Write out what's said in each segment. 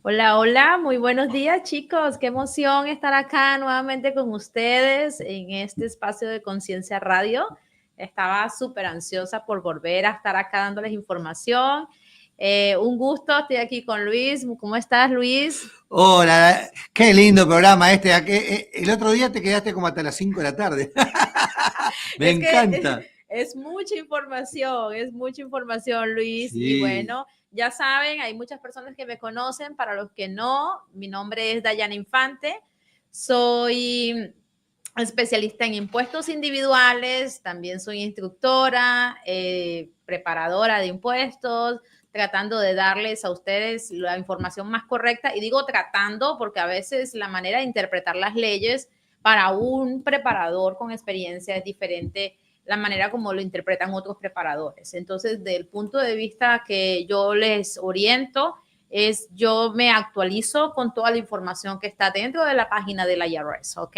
Hola, hola, muy buenos días chicos, qué emoción estar acá nuevamente con ustedes en este espacio de Conciencia Radio. Estaba súper ansiosa por volver a estar acá dándoles información. Un gusto, estoy aquí con Luis. ¿Cómo estás, Luis? Hola, qué lindo programa este. El otro día te quedaste como hasta las 5 de la tarde. Me Es que encanta. es mucha información, Luis. Y Sí. bueno, ya saben, hay muchas personas que me conocen. Para los que no, mi nombre es Dayana Infante. Soy especialista en impuestos individuales, también soy instructora, preparadora de impuestos, tratando de darles a ustedes la información más correcta. Y digo tratando porque a veces la manera de interpretar las leyes para un preparador con experiencia es diferente la manera como lo interpretan otros preparadores. Entonces, del punto de vista que yo les oriento, yo me actualizo con toda la información que está dentro de la página del IRS, ¿ok?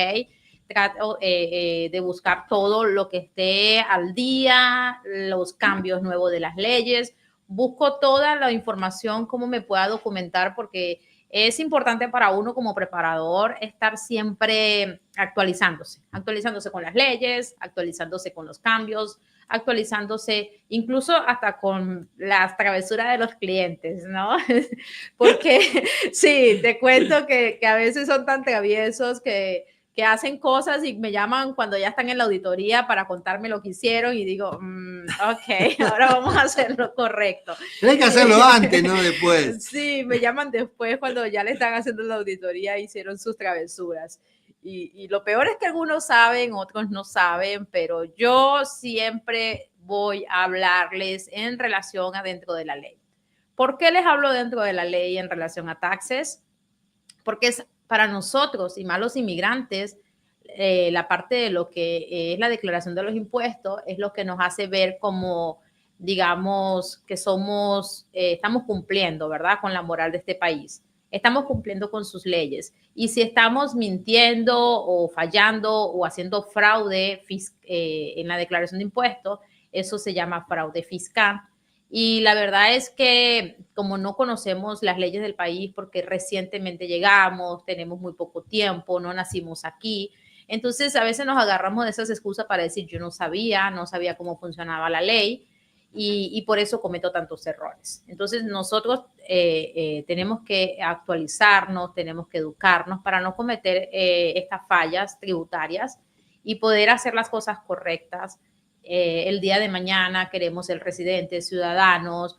Trato de buscar todo lo que esté al día, los cambios nuevos de las leyes, busco toda la información, cómo me pueda documentar, porque es importante para uno como preparador estar siempre actualizándose con las leyes, actualizándose con los cambios, actualizándose incluso hasta con las travesuras de los clientes, ¿no? Porque sí, te cuento que a veces son tan traviesos que hacen cosas y me llaman cuando ya están en la auditoría para contarme lo que hicieron y digo, ok, ahora vamos a hacer lo correcto. Pero hay que hacerlo antes, no después. Sí, me llaman después cuando ya le están haciendo la auditoría y hicieron sus travesuras. Y lo peor es que algunos saben, otros no saben, pero yo siempre voy a hablarles en relación a dentro de la ley. ¿Por qué les hablo dentro de la ley en relación a taxes? Porque es para nosotros y más los inmigrantes, la parte de lo que es la declaración de los impuestos es lo que nos hace ver como, digamos, que estamos cumpliendo, ¿verdad?, con la moral de este país. Estamos cumpliendo con sus leyes. Y si estamos mintiendo o fallando o haciendo fraude en la declaración de impuestos, eso se llama fraude fiscal. Y la verdad es que como no conocemos las leyes del país porque recientemente llegamos, tenemos muy poco tiempo, no nacimos aquí, entonces a veces nos agarramos de esas excusas para decir yo no sabía cómo funcionaba la ley y por eso cometo tantos errores. Entonces nosotros tenemos que actualizarnos, tenemos que educarnos para no cometer estas fallas tributarias y poder hacer las cosas correctas. El día de mañana queremos ser residentes, ciudadanos,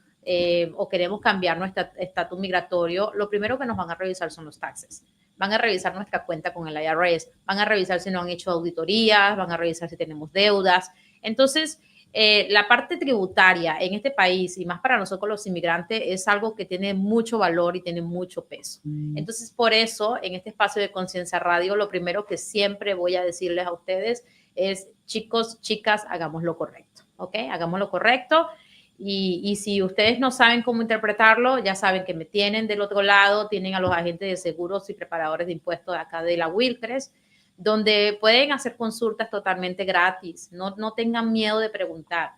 o queremos cambiar nuestro estatus migratorio, lo primero que nos van a revisar son los taxes. Van a revisar nuestra cuenta con el IRS, van a revisar si no han hecho auditorías, van a revisar si tenemos deudas. Entonces, la parte tributaria en este país, y más para nosotros los inmigrantes, es algo que tiene mucho valor y tiene mucho peso. Entonces, por eso, en este espacio de Conciencia Radio, lo primero que siempre voy a decirles a ustedes es, chicos, chicas, hagamos lo correcto, ¿ok? Hagamos lo correcto. Y si ustedes no saben cómo interpretarlo, ya saben que me tienen del otro lado, tienen a los agentes de seguros y preparadores de impuestos de acá de la Wilcres, donde pueden hacer consultas totalmente gratis. No tengan miedo de preguntar.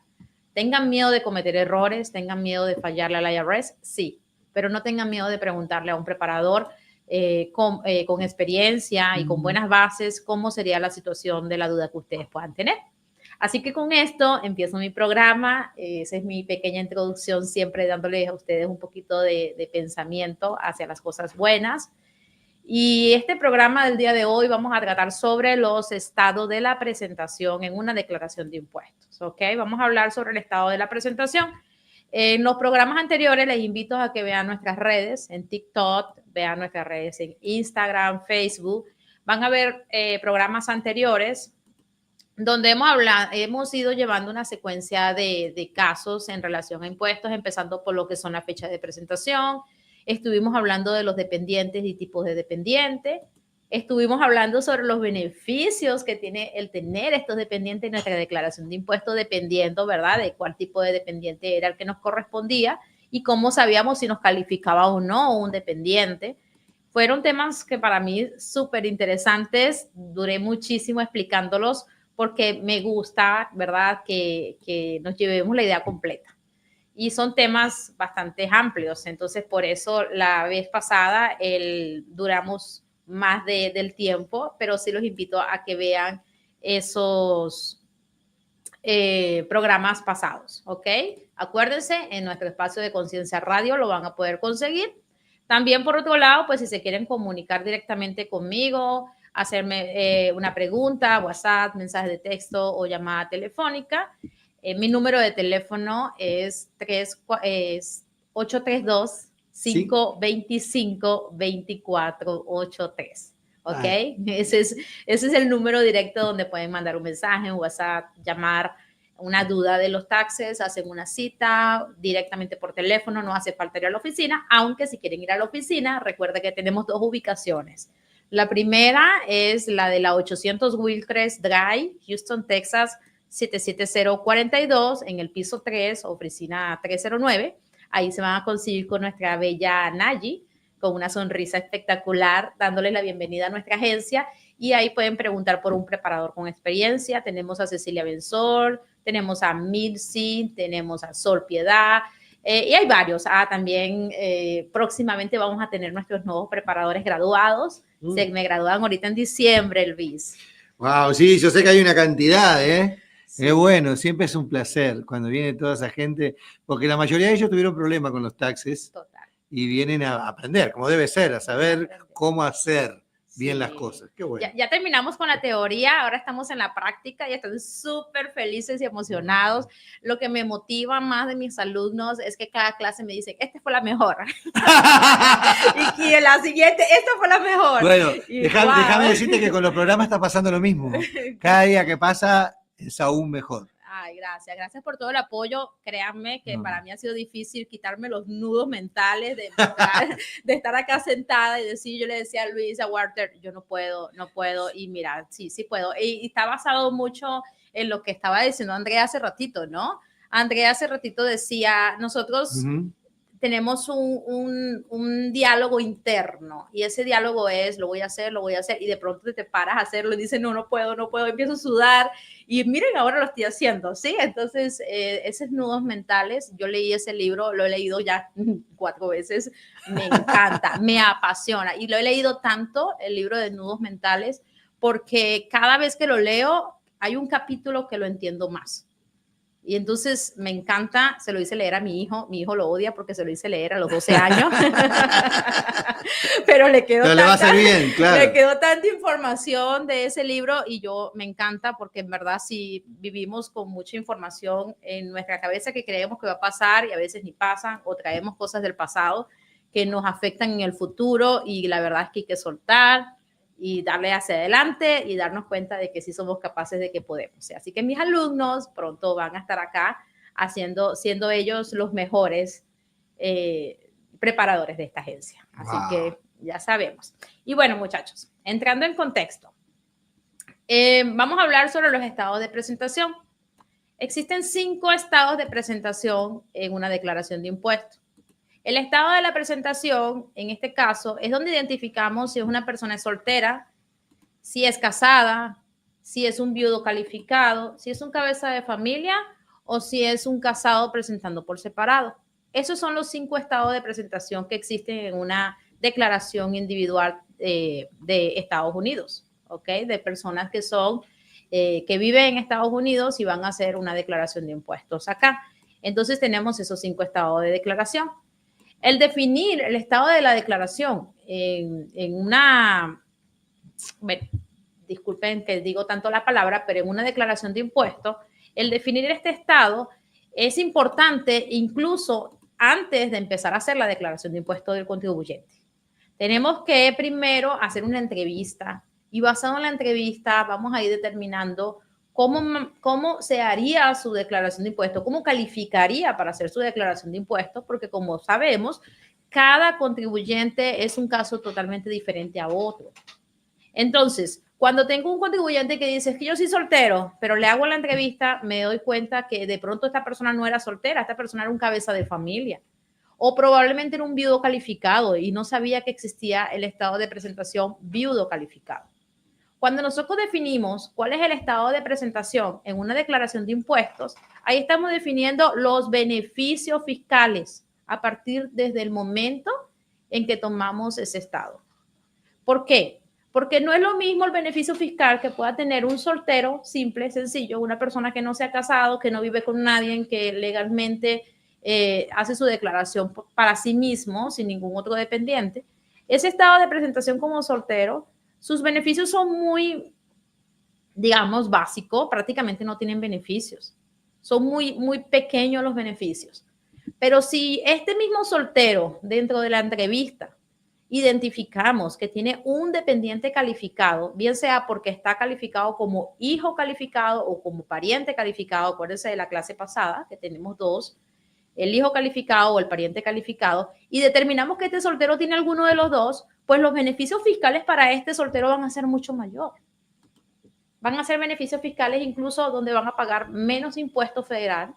Tengan miedo de cometer errores, tengan miedo de fallarle al IRS, sí, pero no tengan miedo de preguntarle a un preparador con experiencia y con buenas bases cómo sería la situación de la duda que ustedes puedan tener. Así que con esto empiezo mi programa. Esa es mi pequeña introducción, siempre dándoles a ustedes un poquito de pensamiento hacia las cosas buenas. Y este programa del día de hoy vamos a tratar sobre los estados de la presentación en una declaración de impuestos. ¿Ok? Vamos a hablar sobre el estado de la presentación. En los programas anteriores les invito a que vean nuestras redes en TikTok, vean nuestras redes en Instagram, Facebook. Van a ver programas anteriores donde hemos ido llevando una secuencia de casos en relación a impuestos, empezando por lo que son las fechas de presentación. Estuvimos hablando de los dependientes y tipos de dependiente. Estuvimos hablando sobre los beneficios que tiene el tener estos dependientes en nuestra declaración de impuestos, dependiendo, ¿verdad?, de cuál tipo de dependiente era el que nos correspondía y cómo sabíamos si nos calificaba o no un dependiente. Fueron temas que para mí súper interesantes. Duré muchísimo explicándolos porque me gusta, ¿verdad?, que nos llevemos la idea completa. y son temas bastante amplios. Entonces, por eso la vez pasada duramos más del tiempo, pero sí los invito a que vean esos programas pasados, ¿ok? Acuérdense, en nuestro espacio de Conciencia Radio lo van a poder conseguir. También, por otro lado, pues si se quieren comunicar directamente conmigo, hacerme una pregunta, WhatsApp, mensaje de texto o llamada telefónica, mi número de teléfono es 832-525-2483. ¿Ok? Ese es el número directo donde pueden mandar un mensaje, un WhatsApp, llamar, una duda de los taxes, hacen una cita directamente por teléfono, no hace falta ir a la oficina, aunque si quieren ir a la oficina, recuerden que tenemos 2 ubicaciones. La primera es la de la 800 Wilcrest Drive, Houston, Texas, 77042, en el piso 3, oficina 309. Ahí se van a conseguir con nuestra bella Nayi, con una sonrisa espectacular, dándoles la bienvenida a nuestra agencia, y ahí pueden preguntar por un preparador con experiencia. Tenemos a Cecilia Benzol, tenemos a Milsi, tenemos a Sol Piedad, y hay varios. También próximamente vamos a tener nuestros nuevos preparadores graduados. Se me gradúan ahorita en diciembre, Luis. Wow, sí, yo sé que hay una cantidad, ¿eh? Sí. Es bueno, siempre es un placer cuando viene toda esa gente, porque la mayoría de ellos tuvieron problemas con los taxes. Total. Y vienen a aprender, como debe ser, a saber cómo hacer bien las cosas. Qué bueno. Ya terminamos con la teoría, ahora estamos en la práctica y están súper felices y emocionados. Lo que me motiva más de mis alumnos es que cada clase me dicen, esta fue la mejor. y en la siguiente, esta fue la mejor. Bueno, déjame decirte que con los programas está pasando lo mismo. Cada día que pasa es aún mejor. Ay, gracias por todo el apoyo. Créanme que para mí ha sido difícil quitarme los nudos mentales de estar acá sentada y decir, yo le decía a Luis, a Walter, yo no puedo, y mira, sí puedo. Y está basado mucho en lo que estaba diciendo Andrea hace ratito, ¿no? Andrea hace ratito decía, nosotros tenemos un diálogo interno, y ese diálogo es, lo voy a hacer, y de pronto te paras a hacerlo y dices, no puedo, empiezo a sudar, y miren, ahora lo estoy haciendo, ¿sí? Entonces, esos nudos mentales, yo leí ese libro, lo he leído ya 4 veces, me encanta, me apasiona, y lo he leído tanto, el libro de nudos mentales, porque cada vez que lo leo, hay un capítulo que lo entiendo más. Y entonces me encanta, se lo hice leer a mi hijo lo odia porque se lo hice leer a los 12 años, pero le quedó tanta información de ese libro, y yo me encanta porque en verdad si vivimos con mucha información en nuestra cabeza que creemos que va a pasar y a veces ni pasan, o traemos cosas del pasado que nos afectan en el futuro, y la verdad es que hay que soltar y darle hacia adelante y darnos cuenta de que sí somos capaces, de que podemos. Así que mis alumnos pronto van a estar acá siendo ellos los mejores preparadores de esta agencia. Así que ya sabemos. Y bueno, muchachos, entrando en contexto, vamos a hablar sobre los estados de presentación. Existen 5 estados de presentación en una declaración de impuestos. El estado de la presentación, en este caso, es donde identificamos si es una persona soltera, si es casada, si es un viudo calificado, si es un cabeza de familia o si es un casado presentando por separado. Esos son los 5 estados de presentación que existen en una declaración individual de Estados Unidos, ¿ok? De personas que son, que viven en Estados Unidos y van a hacer una declaración de impuestos acá. Entonces tenemos esos 5 estados de declaración. El definir el estado de la declaración en una, bueno, disculpen que digo tanto la palabra, pero en una declaración de impuestos, el definir este estado es importante incluso antes de empezar a hacer la declaración de impuestos del contribuyente. Tenemos que primero hacer una entrevista, y basado en la entrevista vamos a ir determinando cómo se haría su declaración de impuestos, cómo calificaría para hacer su declaración de impuestos, porque como sabemos, cada contribuyente es un caso totalmente diferente a otro. Entonces, cuando tengo un contribuyente que dice, es que yo soy soltero, pero le hago la entrevista, me doy cuenta que de pronto esta persona no era soltera, esta persona era un cabeza de familia, o probablemente era un viudo calificado y no sabía que existía el estado de presentación viudo calificado. Cuando nosotros definimos cuál es el estado de presentación en una declaración de impuestos, ahí estamos definiendo los beneficios fiscales a partir desde el momento en que tomamos ese estado. ¿Por qué? Porque no es lo mismo el beneficio fiscal que pueda tener un soltero simple, sencillo, una persona que no se ha casado, que no vive con nadie, que legalmente hace su declaración para sí mismo, sin ningún otro dependiente. Ese estado de presentación como soltero, sus beneficios son muy, digamos, básicos, prácticamente no tienen beneficios. Son muy pequeños los beneficios. Pero si este mismo soltero dentro de la entrevista identificamos que tiene un dependiente calificado, bien sea porque está calificado como hijo calificado o como pariente calificado, acuérdense de la clase pasada, que tenemos dos, el hijo calificado o el pariente calificado, y determinamos que este soltero tiene alguno de los dos, pues los beneficios fiscales para este soltero van a ser mucho mayor. Van a ser beneficios fiscales incluso donde van a pagar menos impuesto federal,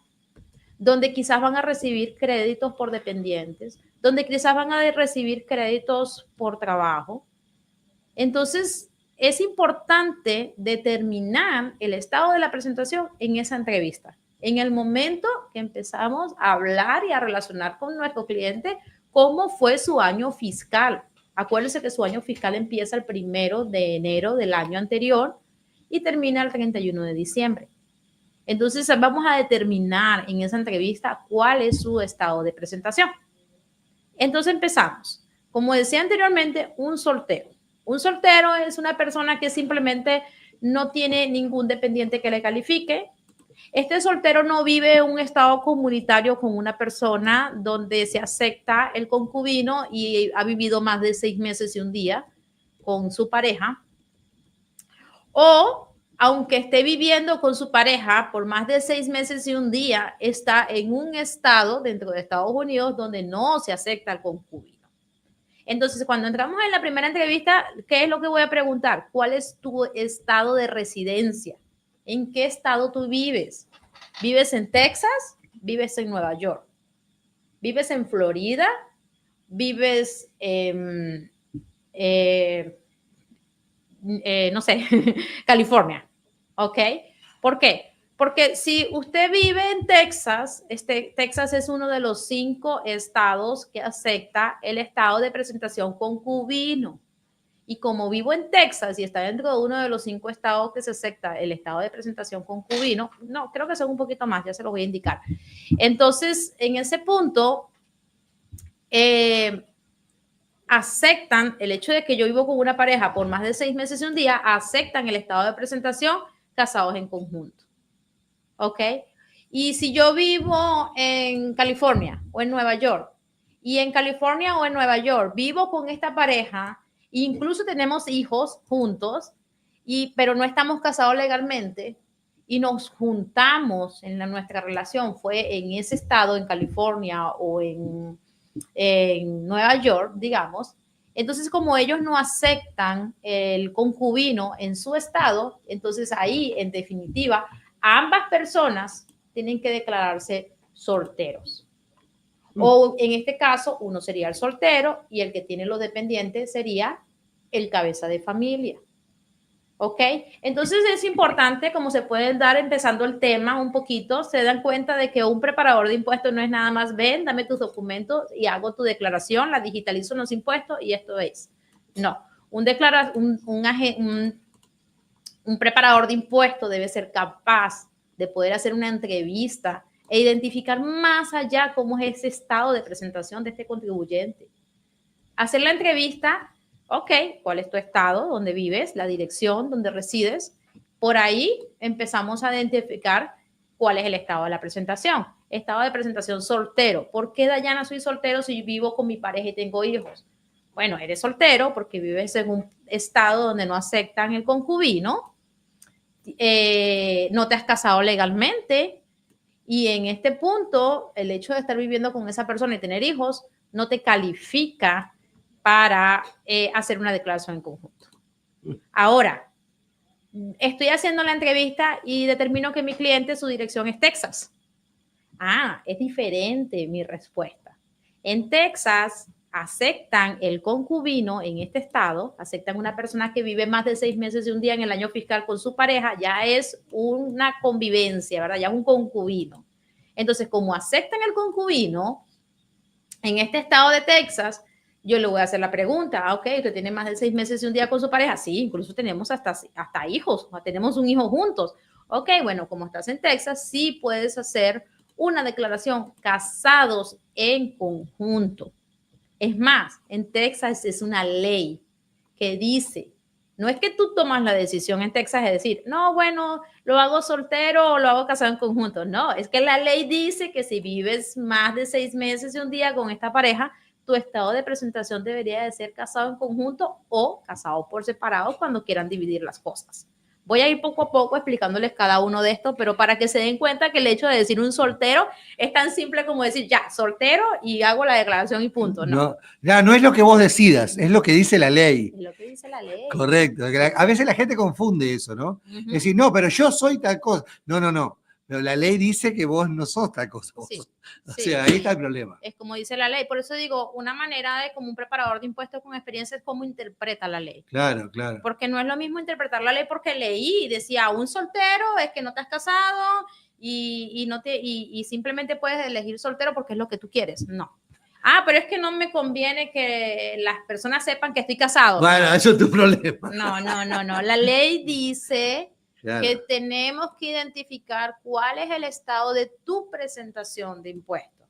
donde quizás van a recibir créditos por dependientes, donde quizás van a recibir créditos por trabajo. Entonces, es importante determinar el estado de la presentación en esa entrevista. En el momento que empezamos a hablar y a relacionar con nuestro cliente, cómo fue su año fiscal. Acuérdense que su año fiscal empieza el 1 de enero del año anterior y termina el 31 de diciembre. Entonces, vamos a determinar en esa entrevista cuál es su estado de presentación. Entonces, empezamos. Como decía anteriormente, un soltero. Un soltero es una persona que simplemente no tiene ningún dependiente que le califique. Este soltero no vive en un estado comunitario con una persona donde se acepta el concubino y ha vivido más de 6 meses y un día con su pareja. O aunque esté viviendo con su pareja por más de 6 meses y un día, está en un estado dentro de Estados Unidos donde no se acepta el concubino. Entonces, cuando entramos en la primera entrevista, ¿qué es lo que voy a preguntar? ¿Cuál es tu estado de residencia? ¿En qué estado tú vives? ¿Vives en Texas? ¿Vives en Nueva York? ¿Vives en Florida? ¿Vives en, no sé, California? ¿Ok? ¿Por qué? Porque si usted vive en Texas, Texas es uno de los 5 estados que acepta el estado de presentación concubino. Y como vivo en Texas y está dentro de uno de los 5 estados que se acepta el estado de presentación concubino, no, creo que son un poquito más, ya se los voy a indicar. Entonces, en ese punto, aceptan el hecho de que yo vivo con una pareja por más de 6 meses y un día, aceptan el estado de presentación casados en conjunto. ¿Ok? Y si yo vivo en California o en Nueva York, y en California o en Nueva York vivo con esta pareja, incluso tenemos hijos juntos, pero no estamos casados legalmente, y nos juntamos en nuestra relación, fue en ese estado, en California o en Nueva York, digamos. Entonces, como ellos no aceptan el concubino en su estado, entonces ahí, en definitiva, ambas personas tienen que declararse solteros. O en este caso, uno sería el soltero y el que tiene los dependientes sería el cabeza de familia. ¿Ok? Entonces es importante, como se pueden dar empezando el tema un poquito, se dan cuenta de que un preparador de impuestos no es nada más, ven, dame tus documentos y hago tu declaración, la digitalizo en los impuestos y esto es. No, un preparador de impuestos debe ser capaz de poder hacer una entrevista e identificar más allá cómo es ese estado de presentación de este contribuyente. Hacer la entrevista. Ok, ¿cuál es tu estado? ¿Dónde vives? La dirección, ¿dónde resides? Por ahí empezamos a identificar cuál es el estado de la presentación. Estado de presentación soltero. ¿Por qué, Dayana, soy soltero si vivo con mi pareja y tengo hijos? Bueno, eres soltero porque vives en un estado donde no aceptan el concubino, no te has casado legalmente y en este punto el hecho de estar viviendo con esa persona y tener hijos no te califica para hacer una declaración en conjunto. Ahora, estoy haciendo la entrevista y determino que mi cliente, su dirección es Texas. Ah, es diferente mi respuesta. En Texas, aceptan el concubino en este estado, aceptan una persona que vive más de 6 meses y un día en el año fiscal con su pareja, ya es una convivencia, ¿verdad? Ya es un concubino. Entonces, como aceptan el concubino en este estado de Texas, yo le voy a hacer la pregunta, ok, ¿usted tiene más de 6 meses y un día con su pareja? Sí, incluso tenemos hasta hijos, tenemos un hijo juntos. Ok, bueno, como estás en Texas, sí puedes hacer una declaración casados en conjunto. Es más, en Texas es una ley que dice, no es que tú tomas la decisión en Texas de decir, no, bueno, lo hago soltero o lo hago casado en conjunto. No, es que la ley dice que si vives más de 6 meses y un día con esta pareja, tu estado de presentación debería de ser casado en conjunto o casado por separado cuando quieran dividir las cosas. Voy a ir poco a poco explicándoles cada uno de estos, pero para que se den cuenta que el hecho de decir un soltero es tan simple como decir, ya, soltero y hago la declaración y punto. No, no es lo que vos decidas, es lo que dice la ley. Es lo que dice la ley. Correcto. A veces la gente confunde eso, ¿no? Es decir, no, pero yo soy tal cosa. No. Pero la ley dice que vos no sos tal cosa. Sí, o sea, ahí está el problema. Es como dice la ley. Por eso digo, una manera de, como un preparador de impuestos con experiencia, es cómo interpreta la ley. Claro. Porque no es lo mismo interpretar la ley porque leí y decía, un soltero es que no te has casado y simplemente puedes elegir soltero porque es lo que tú quieres. No. Ah, pero es que no me conviene que las personas sepan que estoy casado. Bueno, eso es tu problema. No. La ley dice... Claro. Que tenemos que identificar cuál es el estado de tu presentación de impuestos.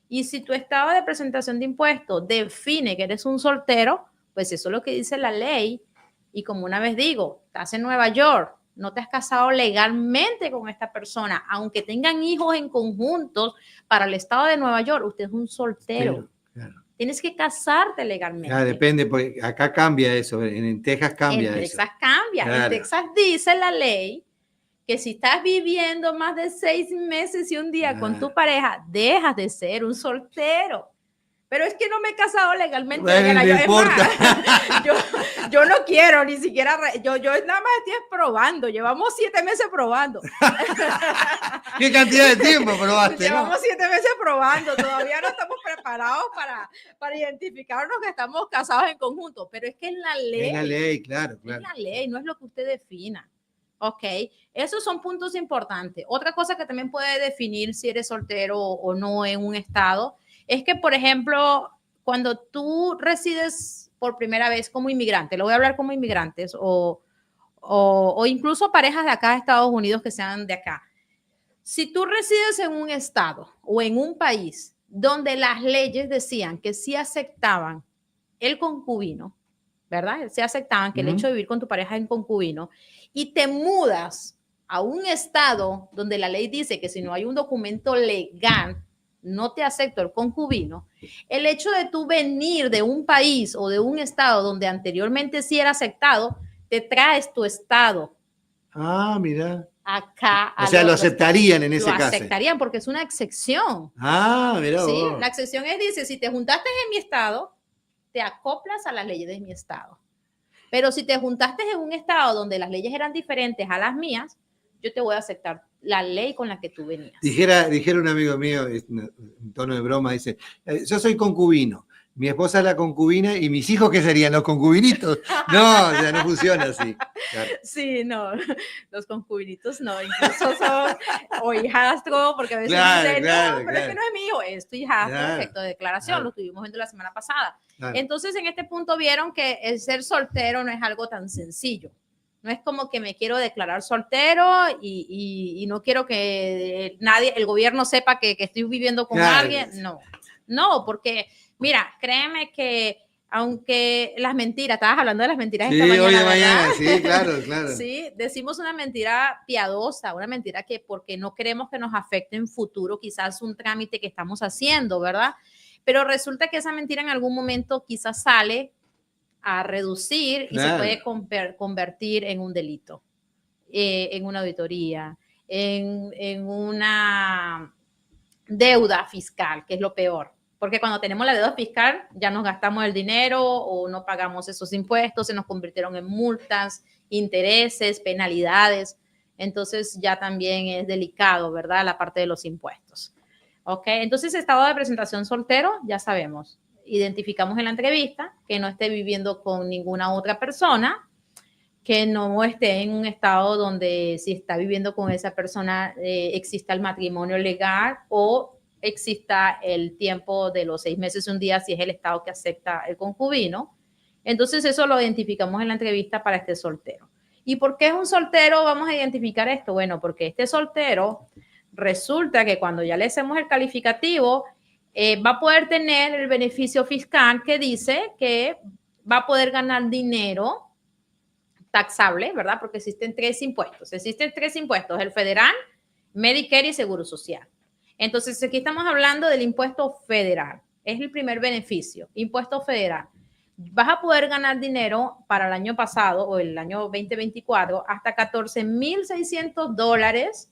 Y si tu estado de presentación de impuestos define que eres un soltero, pues eso es lo que dice la ley. Y como una vez digo, estás en Nueva York, no te has casado legalmente con esta persona, aunque tengan hijos en conjuntos, para el estado de Nueva York, usted es un soltero. Claro. Tienes que casarte legalmente. Ya, depende, porque acá cambia eso, en Texas cambia eso. En Texas cambia. Claro. En Texas dice la ley que si estás viviendo más de 6 meses y un día con tu pareja, dejas de ser un soltero. Pero es que no me he casado legalmente. Bueno, no importa. Yo no quiero ni siquiera, yo nada más estoy probando. Llevamos 7 meses probando. ¿Qué cantidad de tiempo probaste? Llevamos 7 meses probando. Todavía no estamos preparados para identificarnos que estamos casados en conjunto. Pero es que es la ley. Es la ley, claro. Es la ley, no es lo que usted defina. Ok, esos son puntos importantes. Otra cosa que también puede definir si eres soltero o no en un estado es que, por ejemplo, cuando tú resides por primera vez como inmigrante, lo voy a hablar como inmigrantes o incluso parejas de acá de Estados Unidos que sean de acá. Si tú resides en un estado o en un país donde las leyes decían que sí aceptaban el concubino, ¿verdad? Se aceptaban que el hecho de vivir con tu pareja en concubino y te mudas a un estado donde la ley dice que si no hay un documento legal, no te acepto el concubino, el hecho de tú venir de un país o de un estado donde anteriormente sí era aceptado, te traes tu estado. Ah, mira. Acá. O sea, lo aceptarían en ese caso. Lo aceptarían porque es una excepción. Ah, mira. Sí, la excepción es, dice, si te juntaste en mi estado, te acoplas a las leyes de mi estado. Pero si te juntaste en un estado donde las leyes eran diferentes a las mías, yo te voy a aceptar la ley con la que tú venías. Dijera un amigo mío, en tono de broma, dice, yo soy concubino, mi esposa es la concubina y mis hijos, ¿qué serían? ¿Los concubinitos? No, o sea, no funciona así. Claro. Sí, no, los concubinitos no, incluso son o hijastro, porque a veces dicen, no, pero es que no es mío, es tu hijastro, efecto de declaración, lo estuvimos viendo la semana pasada. Entonces, en este punto vieron que el ser soltero no es algo tan sencillo. No es como que me quiero declarar soltero y no quiero que nadie, el gobierno sepa que estoy viviendo con alguien. No, porque mira, créeme que aunque las mentiras, estabas hablando de las mentiras esta mañana, hoy de mañana, sí, claro. Sí, decimos una mentira piadosa, una mentira que porque no queremos que nos afecte en futuro, quizás un trámite que estamos haciendo, ¿verdad? Pero resulta que esa mentira en algún momento quizás sale a reducir y se puede convertir en un delito, en una auditoría, en una deuda fiscal, que es lo peor. Porque cuando tenemos la deuda fiscal, ya nos gastamos el dinero o no pagamos esos impuestos, se nos convirtieron en multas, intereses, penalidades. Entonces ya también es delicado, ¿verdad? La parte de los impuestos. ¿Ok? Entonces, estado de presentación soltero, ya sabemos. identificamos en la entrevista que no esté viviendo con ninguna otra persona, que no esté en un estado donde si está viviendo con esa persona exista el matrimonio legal o exista el tiempo de los 6 meses y un día si es el estado que acepta el concubino. Entonces eso lo identificamos en la entrevista para este soltero. ¿Y por qué es un soltero? Vamos a identificar esto. Bueno, porque este soltero resulta que cuando ya le hacemos el calificativo, va a poder tener el beneficio fiscal que dice que va a poder ganar dinero taxable, ¿verdad? Porque existen 3 impuestos. Existen 3 impuestos, el federal, Medicare y Seguro Social. Entonces, aquí estamos hablando del impuesto federal. Es el primer beneficio, impuesto federal. Vas a poder ganar dinero para el año pasado o el año 2024 hasta $14,600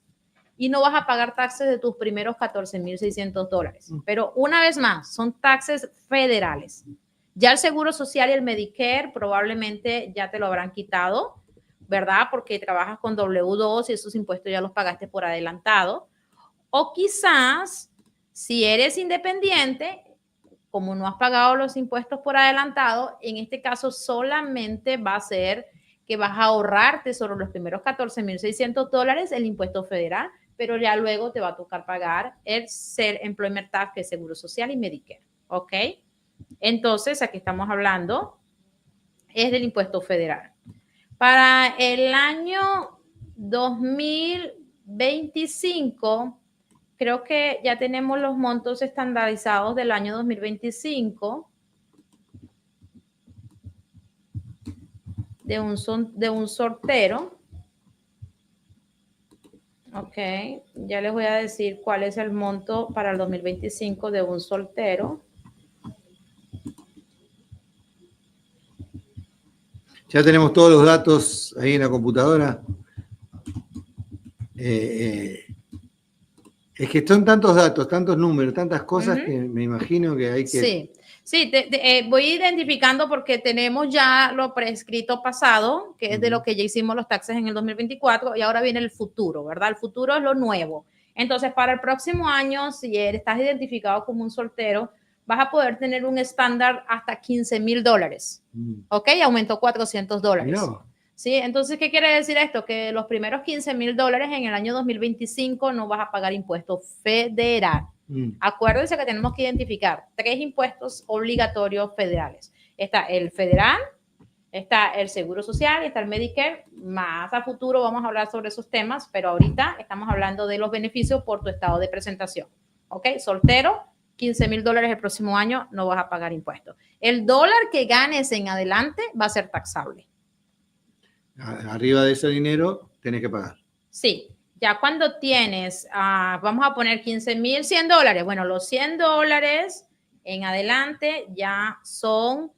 y no vas a pagar taxes de tus primeros $14,600. Pero una vez más, son taxes federales. Ya el Seguro Social y el Medicare probablemente ya te lo habrán quitado, ¿verdad? Porque trabajas con W2 y esos impuestos ya los pagaste por adelantado. O quizás, si eres independiente, como no has pagado los impuestos por adelantado, en este caso solamente va a ser que vas a ahorrarte sobre los primeros $14,600 el impuesto federal, pero ya luego te va a tocar pagar el Employment Tax, que es Seguro Social y Medicare, ¿ok? Entonces, aquí estamos hablando, es del impuesto federal. Para el año 2025, creo que ya tenemos los montos estandarizados del año 2025 de un soltero. Ok, ya les voy a decir cuál es el monto para el 2025 de un soltero. Ya tenemos todos los datos ahí en la computadora. Es que son tantos datos, tantos números, tantas cosas que me imagino que hay que... Sí, voy identificando porque tenemos ya lo prescrito pasado, que es de lo que ya hicimos los taxes en el 2024, y ahora viene el futuro, ¿verdad? El futuro es lo nuevo. Entonces, para el próximo año, si estás identificado como un soltero, vas a poder tener un estándar hasta $15,000, ¿ok? Aumentó $400. No. ¿Sí? Entonces, ¿qué quiere decir esto? Que los primeros $15,000 en el año 2025 no vas a pagar impuesto federal. Acuérdense que tenemos que identificar 3 impuestos obligatorios federales. Está el federal, está el Seguro Social y está el Medicare. Más a futuro vamos a hablar sobre esos temas, pero ahorita estamos hablando de los beneficios por tu estado de presentación. ¿Ok? Soltero, $15,000 el próximo año, no vas a pagar impuestos. El dólar que ganes en adelante va a ser taxable. Arriba de ese dinero tenés que pagar. Sí. Ya cuando tienes, vamos a poner $15,100, bueno, los $100 en adelante ya son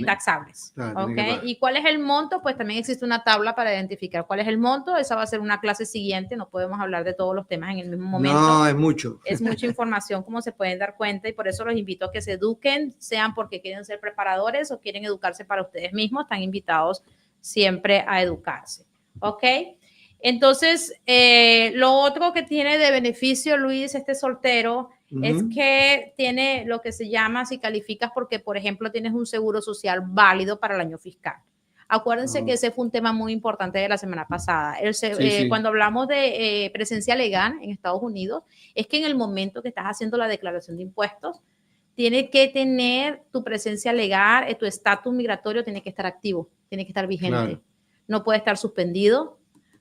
taxables. Claro, ¿okay? ¿Y cuál es el monto? Pues también existe una tabla para identificar cuál es el monto. Esa va a ser una clase siguiente, no podemos hablar de todos los temas en el mismo momento. No, es mucho. Es mucha información, como se pueden dar cuenta, y por eso los invito a que se eduquen, sean porque quieren ser preparadores o quieren educarse para ustedes mismos, están invitados siempre a educarse. ¿Ok? Entonces, lo otro que tiene de beneficio, Luis, este soltero, es que tiene lo que se llama, si calificas porque, por ejemplo, tienes un seguro social válido para el año fiscal. Acuérdense que ese fue un tema muy importante de la semana pasada. Cuando hablamos de presencia legal en Estados Unidos, es que en el momento que estás haciendo la declaración de impuestos, tiene que tener tu presencia legal, tu estatus migratorio tiene que estar activo, tiene que estar vigente. Claro. No puede estar suspendido.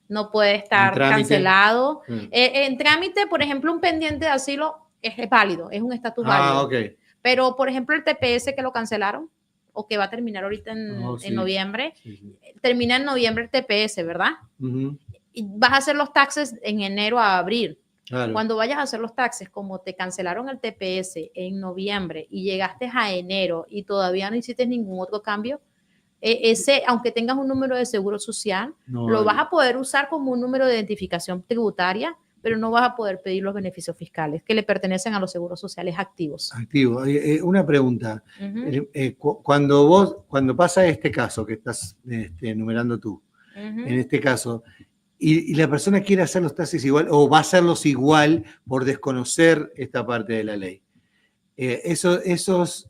No puede estar cancelado. En trámite, por ejemplo, un pendiente de asilo es válido, es un estatus válido. Okay. Pero, por ejemplo, el TPS que lo cancelaron o que va a terminar ahorita en noviembre, termina en noviembre el TPS, ¿verdad? Y vas a hacer los taxes en enero a abril. Claro. Cuando vayas a hacer los taxes, como te cancelaron el TPS en noviembre y llegaste a enero y todavía no hiciste ningún otro cambio, aunque tengas un número de seguro social, lo vas a poder usar como un número de identificación tributaria, pero no vas a poder pedir los beneficios fiscales que le pertenecen a los seguros sociales activos. Activo. Una pregunta. Cuando pasa este caso que estás enumerando tú, en este caso, y la persona quiere hacer los taxes igual o va a hacerlos igual por desconocer esta parte de la ley, esos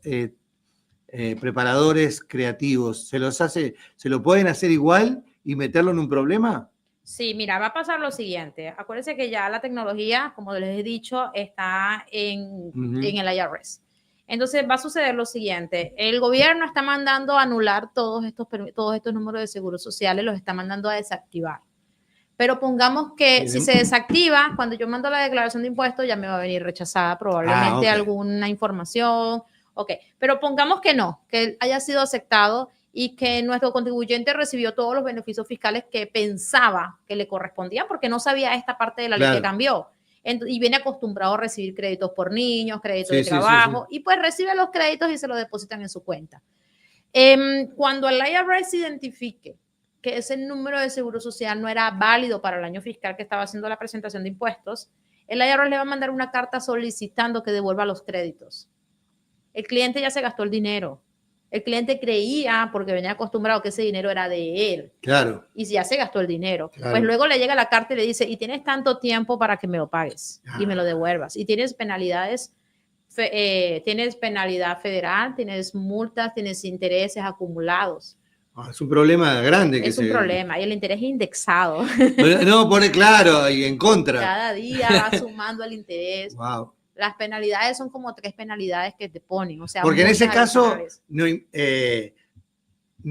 preparadores creativos, ¿se lo pueden hacer igual y meterlo en un problema? Sí, mira, va a pasar lo siguiente. Acuérdense que ya la tecnología, como les he dicho, está en el IRS. Entonces va a suceder lo siguiente. El gobierno está mandando a anular todos estos números de seguros sociales, los está mandando a desactivar. Pero pongamos que si se desactiva, cuando yo mando la declaración de impuestos, ya me va a venir rechazada probablemente alguna información. Ok, pero pongamos que no, que haya sido aceptado y que nuestro contribuyente recibió todos los beneficios fiscales que pensaba que le correspondían porque no sabía esta parte de la ley que cambió. Y viene acostumbrado a recibir créditos por niños, créditos de trabajo, y pues recibe los créditos y se los depositan en su cuenta. Cuando el IRS identifique que ese número de seguro social no era válido para el año fiscal que estaba haciendo la presentación de impuestos, el IRS le va a mandar una carta solicitando que devuelva los créditos. El cliente ya se gastó el dinero. El cliente creía, porque venía acostumbrado, que ese dinero era de él. Claro. Y ya se gastó el dinero. Claro. Pues luego le llega la carta y le dice, y tienes tanto tiempo para que me lo pagues y me lo devuelvas. Y tienes penalidades, tienes penalidad federal, tienes multas, tienes intereses acumulados. Es un problema grande. Es un problema. Y el interés es indexado. No, pone claro y en contra. Cada día va sumando el interés. Wow. Las penalidades son como 3 penalidades que te ponen. O sea, porque en ese caso no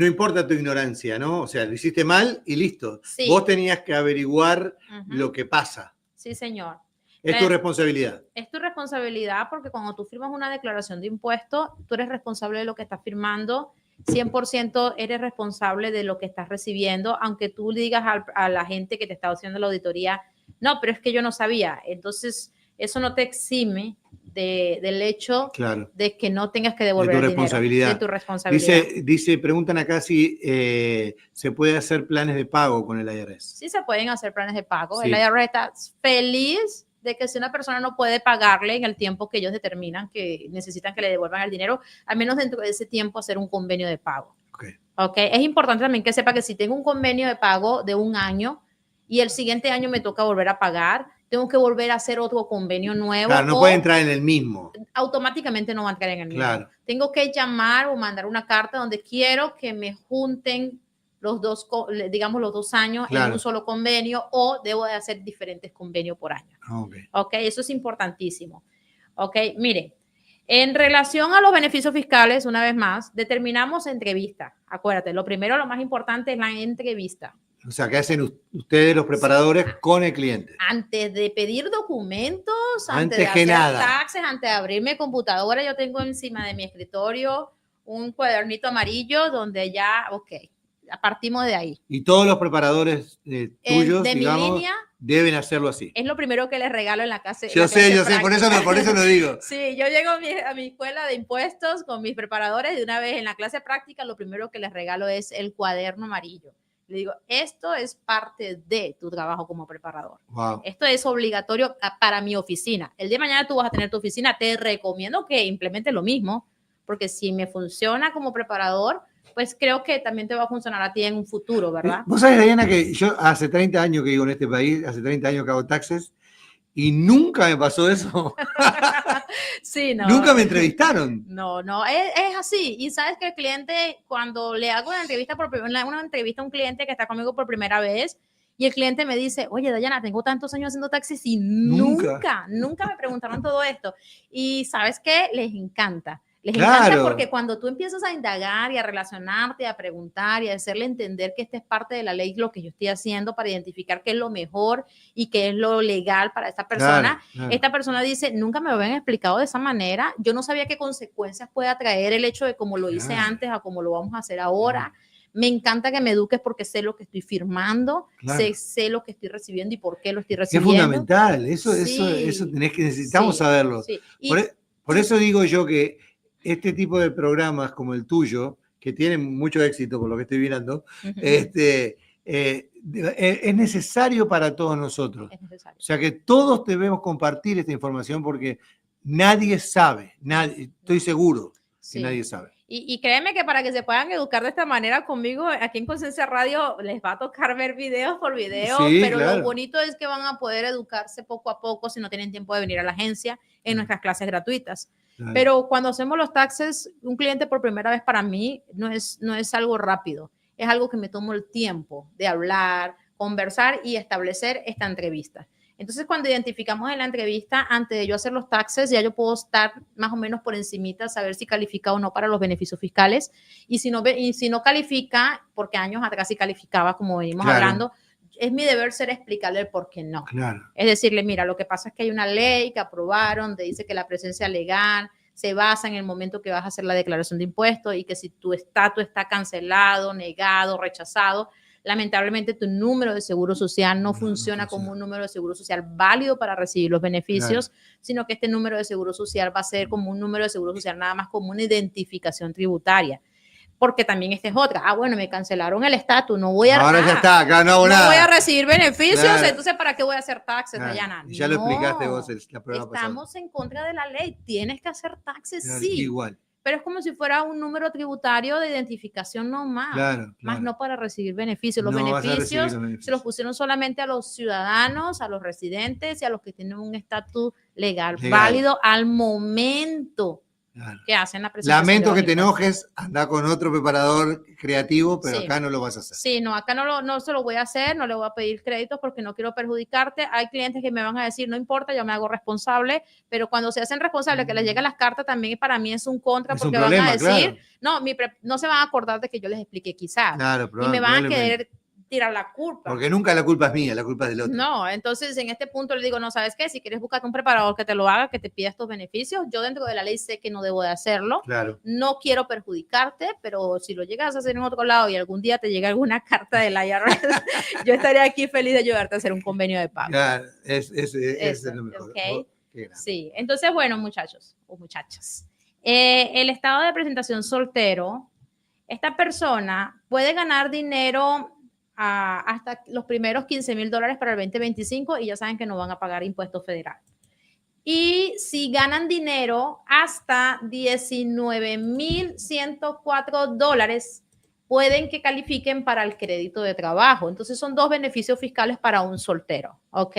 importa tu ignorancia, ¿no? O sea, lo hiciste mal y listo. Sí. Vos tenías que averiguar lo que pasa. Sí, señor. Es tu responsabilidad. Es tu responsabilidad porque cuando tú firmas una declaración de impuestos, tú eres responsable de lo que estás firmando. 100% eres responsable de lo que estás recibiendo, aunque tú le digas a la gente que te está haciendo la auditoría, no, pero es que yo no sabía. Entonces, eso no te exime del hecho de que no tengas que devolver el dinero. De tu responsabilidad. Preguntan acá si se puede hacer planes de pago con el IRS. Sí, se pueden hacer planes de pago. Sí. El IRS está feliz de que si una persona no puede pagarle en el tiempo que ellos determinan que necesitan que le devuelvan el dinero, al menos dentro de ese tiempo hacer un convenio de pago. Okay. Es importante también que sepa que si tengo un convenio de pago de 1 año y el siguiente año me toca volver a pagar, tengo que volver a hacer otro convenio nuevo. Claro, no puede entrar en el mismo. Automáticamente no va a entrar en el mismo. Claro. Tengo que llamar o mandar una carta donde quiero que me junten los 2 años en un solo convenio, o debo de hacer diferentes convenios por año. Ok, eso es importantísimo. Ok, mire, en relación a los beneficios fiscales, una vez más, determinamos entrevista. Acuérdate, lo primero, lo más importante es la entrevista. O sea, ¿qué hacen ustedes los preparadores con el cliente? Antes de pedir documentos, antes de hacer taxes, antes de abrir mi computadora, yo tengo encima de mi escritorio un cuadernito amarillo donde ya, partimos de ahí. Y todos los preparadores tuyos, digamos, mi línea, deben hacerlo así. Es lo primero que les regalo en la clase. Yo sé, por eso lo digo. Sí, yo llego a mi escuela de impuestos con mis preparadores y de una vez en la clase práctica lo primero que les regalo es el cuaderno amarillo. Le digo, esto es parte de tu trabajo como preparador. Wow. Esto es obligatorio para mi oficina. El día de mañana tú vas a tener tu oficina. Te recomiendo que implementes lo mismo, porque si me funciona como preparador, pues creo que también te va a funcionar a ti en un futuro, ¿verdad? Vos sabés, Diana, que yo hace 30 años que vivo en este país, hace 30 años que hago taxes, y nunca me pasó eso. Sí, no. Nunca me entrevistaron. No, es así. Y sabes que el cliente, cuando le hago una entrevista a un cliente que está conmigo por primera vez, y el cliente me dice, oye, Dayana, tengo tantos años haciendo taxis y nunca me preguntaron todo esto. Y ¿sabes qué? Les encanta. Les encanta porque cuando tú empiezas a indagar y a relacionarte, a preguntar y a hacerle entender que esta es parte de la ley, lo que yo estoy haciendo para identificar qué es lo mejor y qué es lo legal para esta persona, esta persona dice, nunca me lo habían explicado de esa manera, yo no sabía qué consecuencias puede traer el hecho de cómo lo hice antes a cómo lo vamos a hacer ahora. Me encanta que me eduques porque sé lo que estoy firmando, sé lo que estoy recibiendo y por qué lo estoy recibiendo. Es fundamental, eso necesitamos saberlo. Sí. Por eso digo yo que este tipo de programas como el tuyo, que tienen mucho éxito por lo que estoy mirando, es necesario para todos nosotros. Es necesario. O sea que todos debemos compartir esta información porque nadie sabe, estoy seguro que nadie sabe. Y créeme que para que se puedan educar de esta manera conmigo, aquí en Conciencia Radio les va a tocar ver videos por video, pero lo bonito es que van a poder educarse poco a poco si no tienen tiempo de venir a la agencia en nuestras clases gratuitas. Claro. Pero cuando hacemos los taxes, un cliente por primera vez para mí no es algo rápido, es algo que me tomo el tiempo de hablar, conversar y establecer esta entrevista. Entonces, cuando identificamos en la entrevista, antes de yo hacer los taxes, ya yo puedo estar más o menos por encimita, saber si califica o no para los beneficios fiscales. Y si no califica, porque años atrás sí calificaba, como venimos hablando, es mi deber ser explicarle el por qué no. Claro. Es decirle, mira, lo que pasa es que hay una ley que aprobaron, donde dice que la presencia legal se basa en el momento que vas a hacer la declaración de impuestos y que si tu estatus está cancelado, negado, rechazado, lamentablemente tu número de seguro social no funciona como un número de seguro social válido para recibir los beneficios, sino que este número de seguro social va a ser como un número de seguro social nada más como una identificación tributaria. Porque también esta es otra. Bueno, me cancelaron el estatus, no voy a... Ahora ya está, acá no hago nada. No voy a recibir beneficios, entonces ¿para qué voy a hacer taxes, Dayana? Ya lo explicaste vos la prueba Estamos en contra de la ley, tienes que hacer taxes, sí. Igual. Pero es como si fuera un número tributario de identificación nomás, más no para recibir beneficios. Los beneficios se los pusieron solamente a los ciudadanos, a los residentes y a los que tienen un estatus legal válido al momento que hacen la presentación. Lamento que te enojes, anda con otro preparador creativo, pero acá no lo vas a hacer. Sí, no, acá no se lo voy a hacer, no le voy a pedir créditos porque no quiero perjudicarte. Hay clientes que me van a decir, no importa, yo me hago responsable, pero cuando se hacen responsables, que les llegan las cartas, también para mí es un contra, es porque un problema, van a decir, no se van a acordar de que yo les expliqué quizás, y me van a querer tirar la culpa. Porque nunca la culpa es mía, la culpa es del otro. No, entonces en este punto le digo, no, ¿sabes qué? Si quieres buscar un preparador que te lo haga, que te pida estos beneficios, yo dentro de la ley sé que no debo de hacerlo. No quiero perjudicarte, pero si lo llegas a hacer en otro lado y algún día te llega alguna carta del IRS, yo estaría aquí feliz de ayudarte a hacer un convenio de pago. Claro, es lo mejor. Okay. Sí, entonces, bueno, muchachos o muchachas, el estado de presentación soltero, esta persona puede ganar dinero hasta los primeros $15,000 para el 2025 y ya saben que no van a pagar impuestos federales. Y si ganan dinero hasta $19,104, pueden que califiquen para el crédito de trabajo. Entonces son dos beneficios fiscales para un soltero, ¿ok?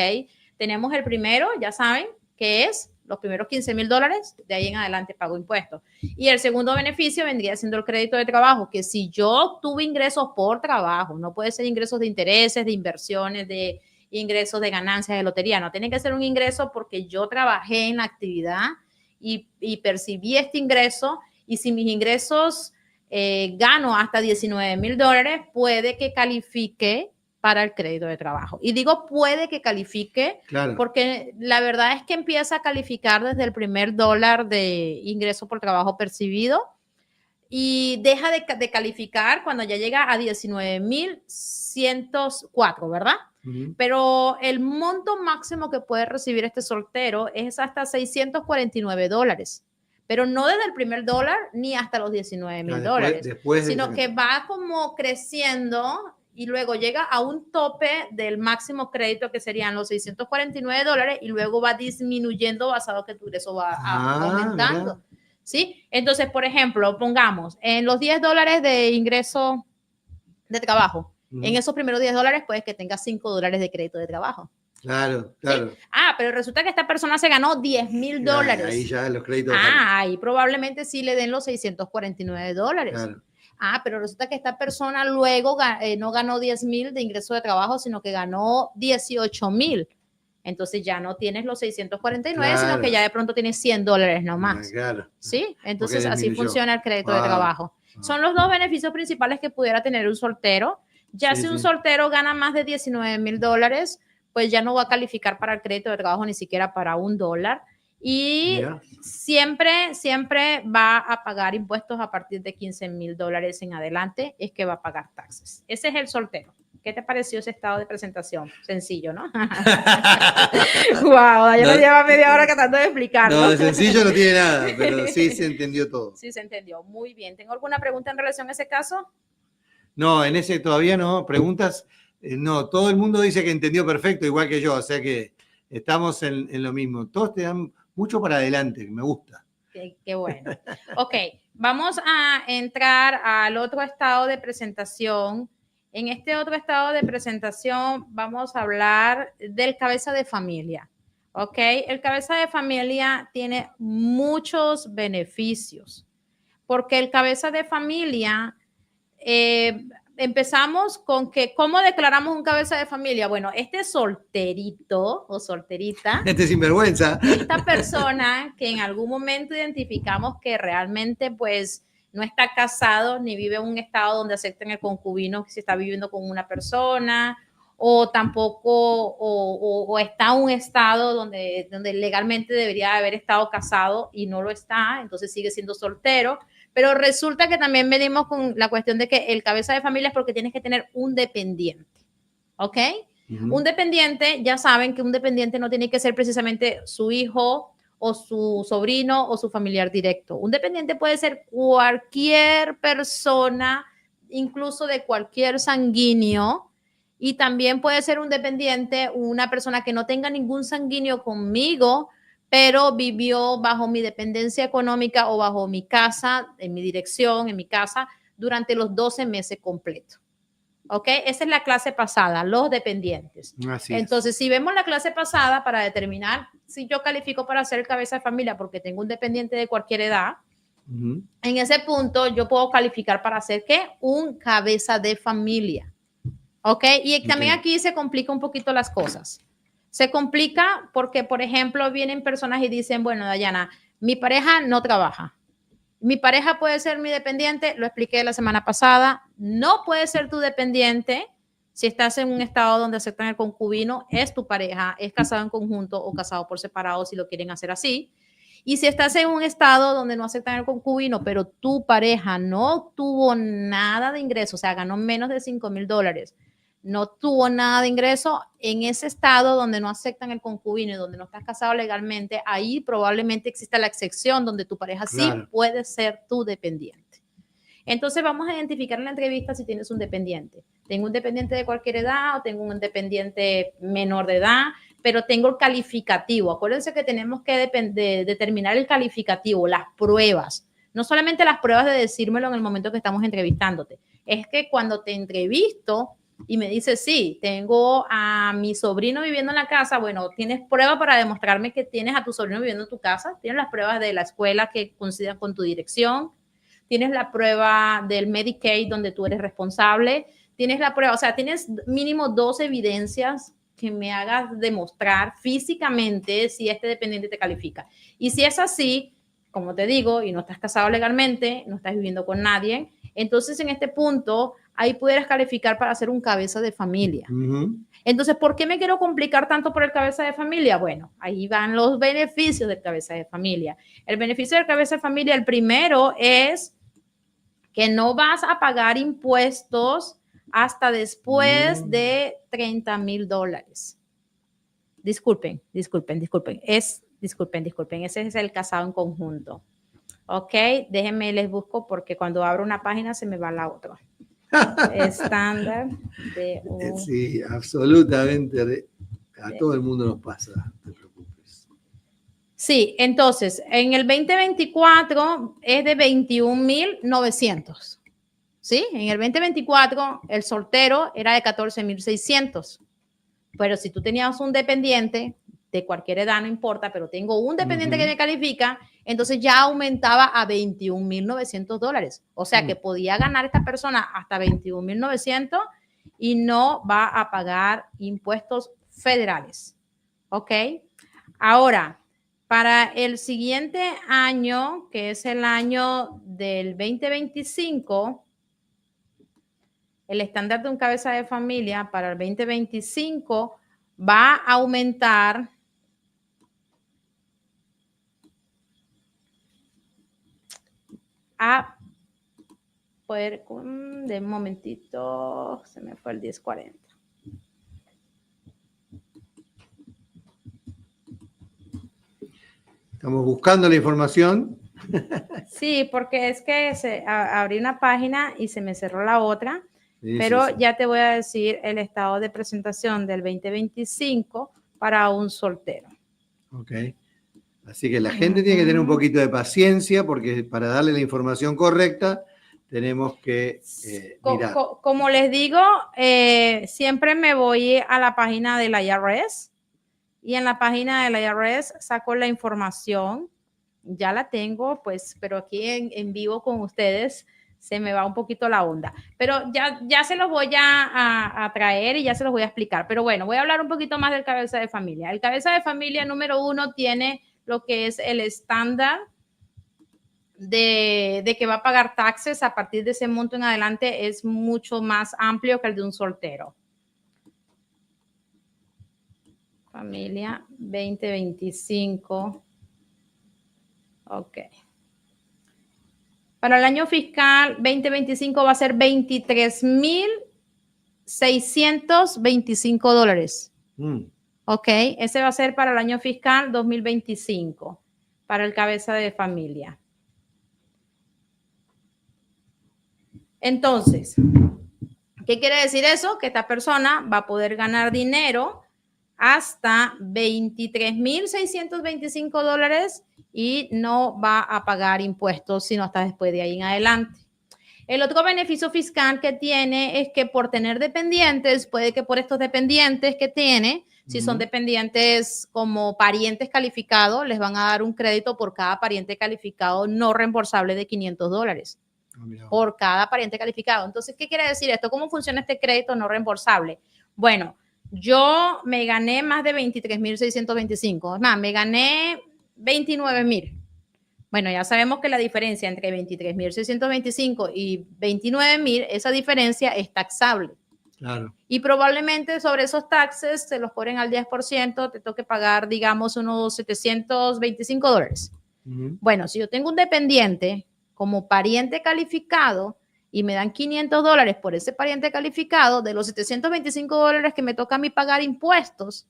Tenemos el primero, ya saben, que es los primeros $15,000, de ahí en adelante pago impuestos. Y el segundo beneficio vendría siendo el crédito de trabajo, que si yo obtuve ingresos por trabajo, no puede ser ingresos de intereses, de inversiones, de ingresos de ganancias de lotería, no tiene que ser un ingreso porque yo trabajé en la actividad y percibí este ingreso, y si mis ingresos gano hasta $19,000, puede que califique para el crédito de trabajo. Y digo puede que califique, porque la verdad es que empieza a calificar desde el primer dólar de ingreso por trabajo percibido y deja de calificar cuando ya llega a 19,104, ¿verdad? Pero el monto máximo que puede recibir este soltero es hasta $649. Pero no desde el primer dólar ni hasta los $19,000, sino que va como creciendo y luego llega a un tope del máximo crédito que serían los $649 y luego va disminuyendo basado que tu ingreso va aumentando. ¿Sí? Entonces, por ejemplo, pongamos en los $10 de ingreso de trabajo, en esos primeros $10 puedes que tengas $5 de crédito de trabajo. Claro. ¿Sí? Pero resulta que esta persona se ganó $10,000. Ahí ya los créditos. Ahí probablemente sí le den los $649. Pero resulta que esta persona luego no ganó 10,000 de ingreso de trabajo, sino que ganó 18,000. Entonces ya no tienes los 649, sino que ya de pronto tienes $100 nomás. ¿Sí? Entonces así funciona el crédito de trabajo. Son los dos beneficios principales que pudiera tener un soltero. Ya si un soltero gana más de $19,000, pues ya no va a calificar para el crédito de trabajo ni siquiera para $1. Y siempre va a pagar impuestos a partir de $15,000 en adelante, es que va a pagar taxes. Ese es el soltero. ¿Qué te pareció ese estado de presentación? Sencillo, ¿no? Wow, ya nos lleva media hora tratando de explicarlo. No, de sencillo no tiene nada, pero sí se entendió todo. Sí se entendió, muy bien. ¿Tengo alguna pregunta en relación a ese caso? No, en ese todavía no. Preguntas, no, todo el mundo dice que entendió perfecto, igual que yo, o sea que estamos en lo mismo. Todos te dan mucho para adelante, me gusta. Qué bueno. Ok, vamos a entrar al otro estado de presentación. En este otro estado de presentación vamos a hablar del cabeza de familia. ¿ok? El cabeza de familia tiene muchos beneficios, porque el cabeza de familia, empezamos con que, ¿cómo declaramos un cabeza de familia? Bueno, este solterito o solterita. Este sinvergüenza. Esta persona que en algún momento identificamos que realmente, pues, no está casado ni vive en un estado donde acepten el concubino si está viviendo con una persona, o tampoco, o está en un estado donde legalmente debería haber estado casado y no lo está, entonces sigue siendo soltero. Pero resulta que también venimos con la cuestión de que el cabeza de familia es porque tienes que tener un dependiente, ¿ok? Un dependiente, ya saben que un dependiente no tiene que ser precisamente su hijo o su sobrino o su familiar directo. Un dependiente puede ser cualquier persona, incluso de cualquier sanguíneo, y también puede ser un dependiente, una persona que no tenga ningún sanguíneo conmigo, pero vivió bajo mi dependencia económica o bajo mi casa, en mi dirección, en mi casa, durante los 12 meses completos. ¿Ok? Esa es la clase pasada, los dependientes. Así Entonces, si vemos la clase pasada para determinar si yo califico para ser cabeza de familia porque tengo un dependiente de cualquier edad, en ese punto yo puedo calificar para ser, ¿qué? Un cabeza de familia. ¿Ok? Y también aquí se complica un poquito las cosas. Se complica porque, por ejemplo, vienen personas y dicen, bueno, Dayana, mi pareja no trabaja. Mi pareja puede ser mi dependiente, lo expliqué la semana pasada. No puede ser tu dependiente si estás en un estado donde aceptan el concubino, es tu pareja, es casado en conjunto o casado por separado si lo quieren hacer así. Y si estás en un estado donde no aceptan el concubino, pero tu pareja no tuvo nada de ingreso, o sea, ganó menos de $5,000, no tuvo nada de ingreso, en ese estado donde no aceptan el concubino y donde no estás casado legalmente, ahí probablemente exista la excepción donde tu pareja sí puede ser tu dependiente. Entonces vamos a identificar en la entrevista si tienes un dependiente. Tengo un dependiente de cualquier edad o tengo un dependiente menor de edad, pero tengo el calificativo. Acuérdense que tenemos que determinar el calificativo, las pruebas. No solamente las pruebas de decírmelo en el momento que estamos entrevistándote. Es que cuando te entrevisto y me dices, sí, tengo a mi sobrino viviendo en la casa, bueno, tienes prueba para demostrarme que tienes a tu sobrino viviendo en tu casa, tienes las pruebas de la escuela que coincidan con tu dirección, tienes la prueba del Medicaid donde tú eres responsable, tienes la prueba, o sea, tienes mínimo 2 evidencias que me hagas demostrar físicamente si este dependiente te califica. Y si es así, como te digo, y no estás casado legalmente, no estás viviendo con nadie, entonces en este punto ahí pudieras calificar para ser un cabeza de familia. Entonces, ¿por qué me quiero complicar tanto por el cabeza de familia? Bueno, ahí van los beneficios del cabeza de familia. El beneficio del cabeza de familia, el primero es que no vas a pagar impuestos hasta después de $30,000. Disculpen. Disculpen. Ese es el casado en conjunto. Ok, déjenme, les busco porque cuando abro una página se me va la otra. Estándar de un... Sí, absolutamente. A todo el mundo nos pasa, no te preocupes. Sí, entonces, en el 2024 es de 21,900. ¿Sí? En el 2024 el soltero era de 14,600. Pero si tú tenías un dependiente de cualquier edad, no importa, pero tengo un dependiente que me califica, entonces ya aumentaba a $21,900. O sea que podía ganar esta persona hasta 21,900 y no va a pagar impuestos federales. ¿Ok? Ahora, para el siguiente año, que es el año del 2025, el estándar de un cabeza de familia para el 2025 va a aumentar a poder, de un momentito, se me fue el 1040. Estamos buscando la información. Sí, porque es que abrí una página y se me cerró la otra, pero sí. Ya te voy a decir el estado de presentación del 2025 para un soltero. Ok. Así que la gente tiene que tener un poquito de paciencia porque para darle la información correcta tenemos que mirar. Como les digo, siempre me voy a la página de la IRS y en la página del IRS saco la información. Ya la tengo, pues, pero aquí en vivo con ustedes se me va un poquito la onda. Pero ya se los voy a traer y ya se los voy a explicar. Pero bueno, voy a hablar un poquito más del cabeza de familia. El cabeza de familia número 1 tiene lo que es el estándar de que va a pagar taxes a partir de ese monto en adelante, es mucho más amplio que el de un soltero. Familia 2025. Ok. Para el año fiscal 2025 va a ser $23,625. Ok, ese va a ser para el año fiscal 2025, para el cabeza de familia. Entonces, ¿qué quiere decir eso? Que esta persona va a poder ganar dinero hasta $23,625 y no va a pagar impuestos sino hasta después de ahí en adelante. El otro beneficio fiscal que tiene es que por tener dependientes, puede que por estos dependientes que tiene, si son dependientes como parientes calificados, les van a dar un crédito por cada pariente calificado no reembolsable de $500 por cada pariente calificado. Entonces, ¿qué quiere decir esto? ¿Cómo funciona este crédito no reembolsable? Bueno, yo me gané más de 23,625. Es más, me gané 29,000. Bueno, ya sabemos que la diferencia entre 23,625 y 29,000, esa diferencia es taxable. Claro. Y probablemente sobre esos taxes se los cobren al 10%, te toque pagar, digamos, unos $725. Bueno, si yo tengo un dependiente como pariente calificado y me dan $500 por ese pariente calificado, de los $725 que me toca a mí pagar impuestos,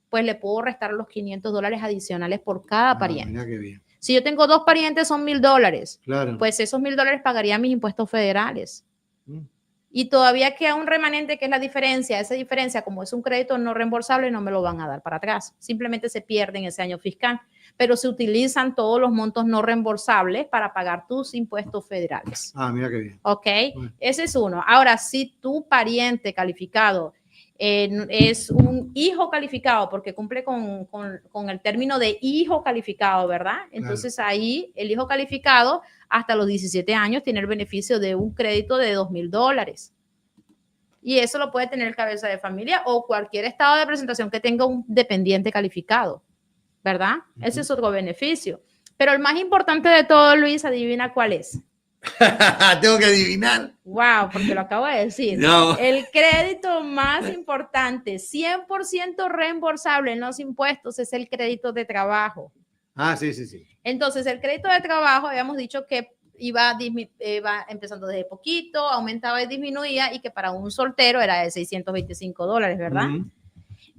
pues le puedo restar los $500 adicionales por cada pariente. Mira qué bien. Si yo tengo 2 parientes, son $1,000. Claro. Pues esos $1,000 pagaría mis impuestos federales. Y todavía queda un remanente, que es la diferencia. Esa diferencia, como es un crédito no reembolsable, no me lo van a dar para atrás. Simplemente se pierde en ese año fiscal. Pero se utilizan todos los montos no reembolsables para pagar tus impuestos federales. Mira qué bien. Ok, bueno. Ese es uno. Ahora, si tu pariente calificado es un hijo calificado, porque cumple con el término de hijo calificado, ¿verdad? Entonces ahí el hijo calificado hasta los 17 años tiene el beneficio de un crédito de $2,000. Y eso lo puede tener el cabeza de familia o cualquier estado de presentación que tenga un dependiente calificado, ¿verdad? Ese es otro beneficio. Pero el más importante de todo, Luis, adivina cuál es. Tengo que adivinar. Wow, porque lo acabo de decir. No. El crédito más importante, 100% reembolsable en los impuestos, es el crédito de trabajo. Sí. Entonces, el crédito de trabajo, habíamos dicho que iba empezando desde poquito, aumentaba y disminuía, y que para un soltero era de $625, ¿verdad?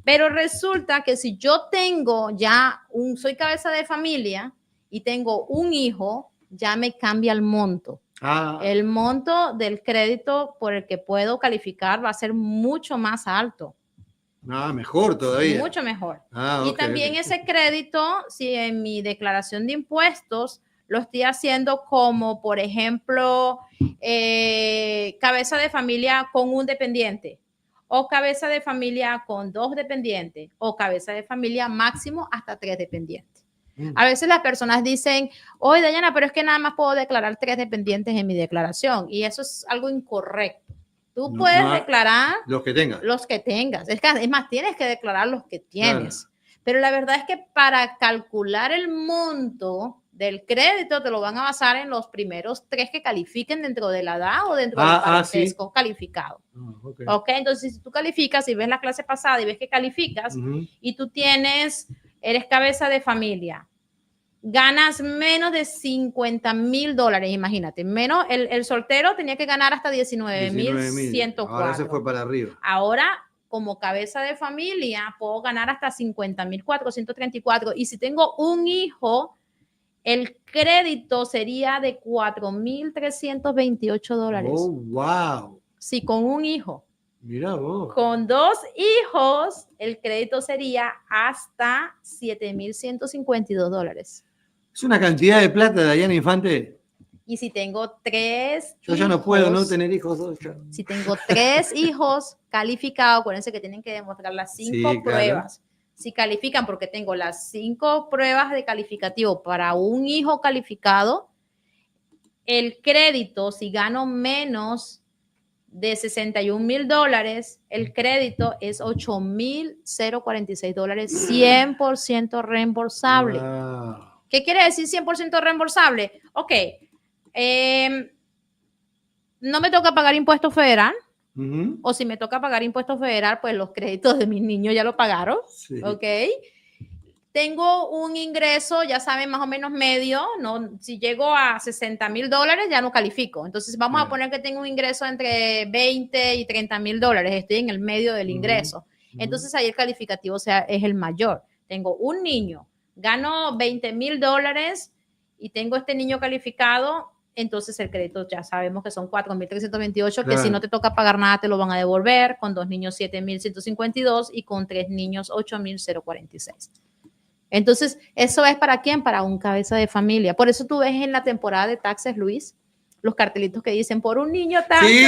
Pero resulta que si yo tengo soy cabeza de familia y tengo un hijo, ya me cambia el monto. El monto del crédito por el que puedo calificar va a ser mucho más alto. Mejor todavía. Mucho mejor. Y también ese crédito, si en mi declaración de impuestos lo estoy haciendo como, por ejemplo, cabeza de familia con un dependiente, o cabeza de familia con 2 dependientes, o cabeza de familia máximo hasta 3 dependientes. A veces las personas dicen, oye, Dayana, pero es que nada más puedo declarar 3 dependientes en mi declaración, y eso es algo incorrecto. Tú puedes declarar los que tengas. Los que tengas. Es más, tienes que declarar los que tienes. Claro. Pero la verdad es que para calcular el monto del crédito te lo van a basar en los primeros 3 que califiquen dentro de la edad o dentro del parentesco calificado. Okay, entonces si tú calificas y ves la clase pasada y ves que calificas y tú eres cabeza de familia, ganas menos de $50,000, imagínate. Menos, el soltero tenía que ganar hasta 19,104. Ahora se fue para arriba. Ahora, como cabeza de familia, puedo ganar hasta 50,434. Y si tengo un hijo, el crédito sería de $4,328. Oh, wow. Sí, con un hijo. Mira vos. Con 2 hijos, el crédito sería hasta $7,152. Es una cantidad de plata, Dayana Infante. Y si tengo 3 Yo ya no puedo no tener hijos. Si tengo 3 hijos calificados, acuérdense que tienen que demostrar las 5 pruebas. si califican, porque tengo las 5 pruebas de calificativo para un hijo calificado, el crédito, si gano menos de $61,000, el crédito es $8,046, 100% reembolsable. Wow. ¿Qué quiere decir 100% reembolsable? Ok, no me toca pagar impuesto federal, o si me toca pagar impuesto federal, pues los créditos de mis niños ya lo pagaron, sí. Ok. Tengo un ingreso, ya saben, más o menos medio, ¿no? Si llego a $60,000, ya no califico. Entonces, vamos a poner que tengo un ingreso entre $20,000 y $30,000. Estoy en el medio del ingreso. Entonces, ahí el calificativo es el mayor. Tengo un niño, gano $20,000 y tengo este niño calificado, entonces el crédito ya sabemos que son 4,328, que si no te toca pagar nada te lo van a devolver, con 2 niños 7,152 y con 3 niños 8,046. Entonces, ¿eso es para quién? Para un cabeza de familia. Por eso tú ves en la temporada de taxes, Luis, los cartelitos que dicen por un niño tanto. Sí,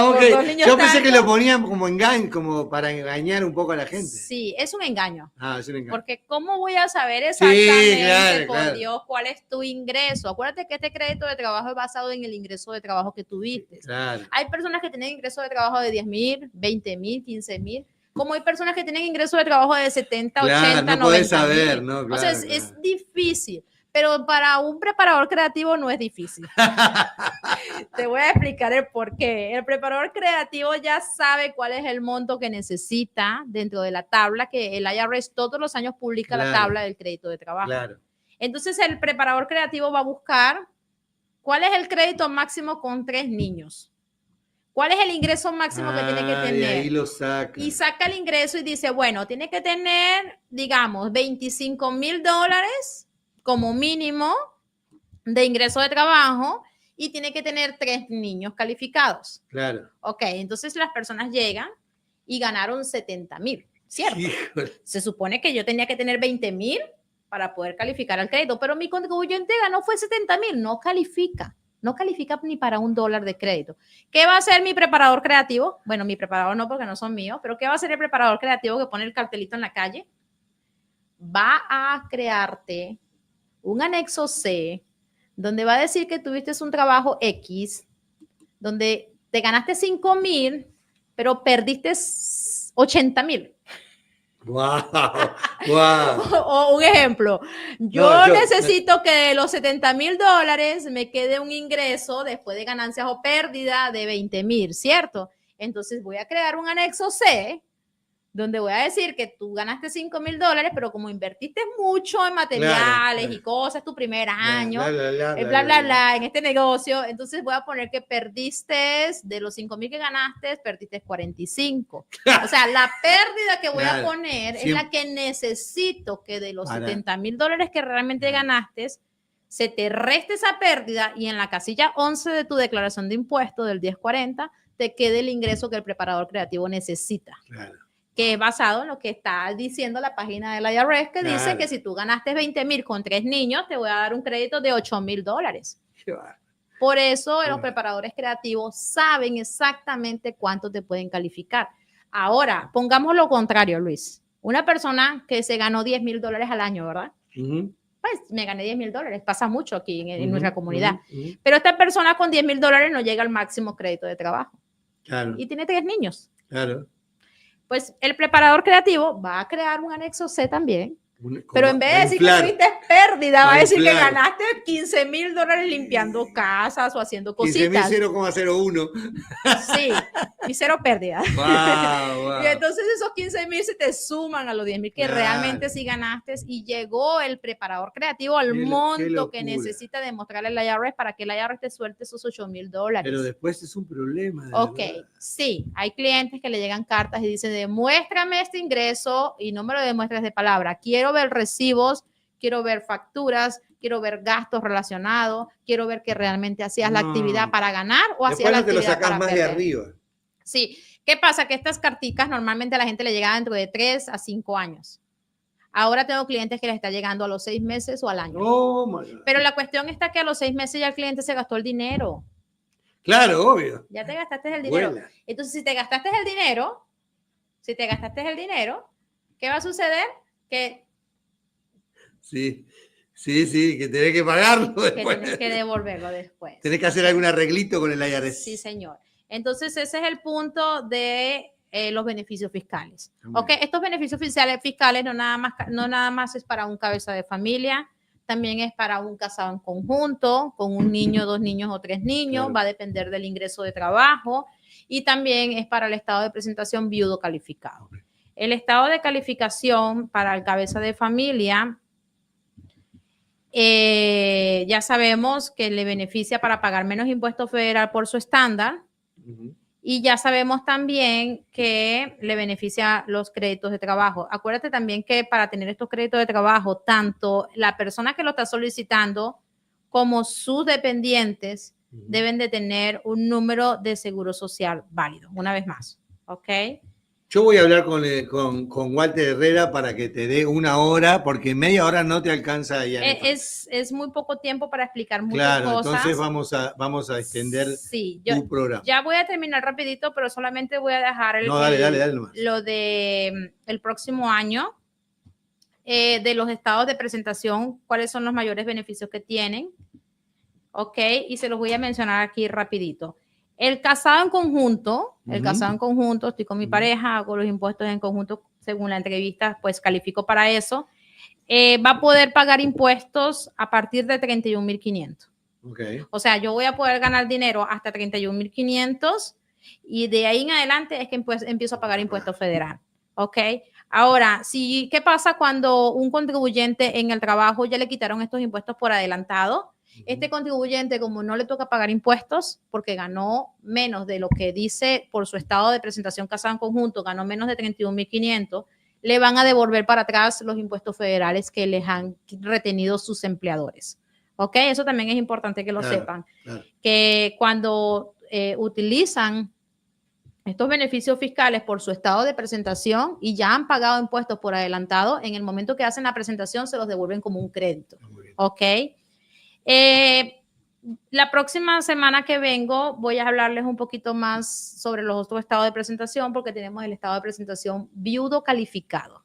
ok. Yo pensé tanto. que lo ponían como engaño, como para engañar un poco a la gente. Sí, es un engaño. Es un engaño. Porque ¿cómo voy a saber exactamente, sí, por Dios, cuál es tu ingreso? Acuérdate que este crédito de trabajo es basado en el ingreso de trabajo que tuviste. Claro. Hay personas que tienen ingreso de trabajo de 10,000, 20,000, 15,000. Como hay personas que tienen ingresos de trabajo de 70, 80, no 90 saber, ¿no? O sea, es difícil, pero para un preparador creativo no es difícil. Te voy a explicar el por qué. El preparador creativo ya sabe cuál es el monto que necesita dentro de la tabla, que el IRS todos los años publica la tabla del crédito de trabajo. Claro. Entonces, el preparador creativo va a buscar cuál es el crédito máximo con 3 niños. ¿Cuál es el ingreso máximo que tiene que tener? Y ahí lo saca. Y saca el ingreso y dice, bueno, tiene que tener, digamos, $25,000 como mínimo de ingreso de trabajo y tiene que tener 3 niños calificados. Claro. Ok, entonces las personas llegan y ganaron 70,000, ¿cierto? Híjole. Se supone que yo tenía que tener 20,000 para poder calificar al crédito, pero mi contribuyente ganó fue 70,000, no califica. No califica ni para $1 de crédito. ¿Qué va a hacer mi preparador creativo? Bueno, mi preparador no, porque no son míos, pero ¿qué va a hacer el preparador creativo que pone el cartelito en la calle? Va a crearte un anexo C, donde va a decir que tuviste un trabajo X, donde te ganaste 5,000, pero perdiste 80,000. Wow. O un ejemplo, yo necesito que de los $70,000 me quede un ingreso después de ganancias o pérdida de 20,000, ¿cierto? Entonces voy a crear un anexo C donde voy a decir que tú ganaste $5,000, pero como invertiste mucho en materiales y cosas tu primer año, bla, en este negocio, entonces voy a poner que perdiste, de los 5,000 que ganaste, perdiste 45. O sea, la pérdida que voy a poner es la que necesito que de los $70,000 que realmente ganaste, se te reste esa pérdida y en la casilla 11 de tu declaración de impuestos del 1040 te quede el ingreso que el preparador creativo necesita. Claro. Que es basado en lo que está diciendo la página del IRS, que dice que si tú ganaste 20,000 con 3 niños, te voy a dar un crédito de $8,000. Por eso los preparadores creativos saben exactamente cuánto te pueden calificar. Ahora, pongamos lo contrario, Luis. Una persona que se ganó $10,000 al año, ¿verdad? Pues me gané $10,000. Pasa mucho aquí en nuestra comunidad. Pero esta persona con $10,000 no llega al máximo crédito de trabajo. Claro. Y tiene 3 niños. Claro. Pues el preparador creativo va a crear un anexo C también, pero en vez de decir que tuviste pérdida, va a decir que ganaste $15,000 limpiando casas o haciendo cositas. 15,0,01. Sí, y 0 pérdida. Wow. Y entonces esos 15,000 se te suman a los 10,000 que realmente sí ganaste y llegó el preparador creativo al monto que necesita demostrarle al IRS para que el IRS te suelte esos $8,000. Pero después es un problema. Ok, sí, hay clientes que le llegan cartas y dicen, demuéstrame este ingreso y no me lo demuestres de palabra. Quiero ver recibos, quiero ver facturas, quiero ver gastos relacionados, quiero ver que realmente hacías la actividad para ganar o hacías la actividad para perder. Después te lo sacas más de arriba. Sí, ¿qué pasa? Que estas carticas normalmente a la gente le llega dentro de 3 a 5 años. Ahora tengo clientes que les está llegando a los 6 meses o al año. Oh, my God. Pero la cuestión está que a los 6 meses ya el cliente se gastó el dinero. Claro, obvio. Ya te gastaste el dinero. Entonces, si te gastaste el dinero, ¿qué va a suceder? Que sí, que tenés que pagarlo después. Que tenés que devolverlo después. Tenés que hacer algún arreglito con el IRS. Sí, señor. Entonces, ese es el punto de los beneficios fiscales. Okay. Estos beneficios fiscales no nada más es para un cabeza de familia, también es para un casado en conjunto, con un niño, 2 niños o 3 niños, claro. Va a depender del ingreso de trabajo, y también es para el estado de presentación viudo calificado. El estado de calificación para el cabeza de familia, ya sabemos que le beneficia para pagar menos impuesto federal por su estándar. Y ya sabemos también que le beneficia los créditos de trabajo. Acuérdate también que para tener estos créditos de trabajo, tanto la persona que lo está solicitando como sus dependientes deben de tener un número de seguro social válido. Una vez más, ¿ok? Yo voy a hablar con Walter Herrera para que te dé 1 hora, porque media hora no te alcanza. Es muy poco tiempo para explicar muchas cosas. Entonces vamos a extender tu programa. Ya voy a terminar rapidito, pero solamente voy a dejar dale lo de el próximo año, de los estados de presentación, cuáles son los mayores beneficios que tienen. Ok, y se los voy a mencionar aquí rapidito. El casado en conjunto, estoy con mi pareja, hago los impuestos en conjunto según la entrevista, pues califico para eso. Va a poder pagar impuestos a partir de 31,500. Okay. O sea, yo voy a poder ganar dinero hasta 31,500 y de ahí en adelante es que empiezo a pagar impuestos federal. Ok. Ahora, ¿qué pasa cuando un contribuyente en el trabajo ya le quitaron estos impuestos por adelantado? Este contribuyente, como no le toca pagar impuestos porque ganó menos de lo que dice por su estado de presentación casado en conjunto, ganó menos de 31,500, le van a devolver para atrás los impuestos federales que les han retenido sus empleadores. ¿Ok? Eso también es importante que lo sepan. Claro. Que cuando utilizan estos beneficios fiscales por su estado de presentación y ya han pagado impuestos por adelantado, en el momento que hacen la presentación se los devuelven como un crédito. ¿Ok? La próxima semana que vengo voy a hablarles un poquito más sobre los otros estados de presentación, porque tenemos el estado de presentación viudo calificado.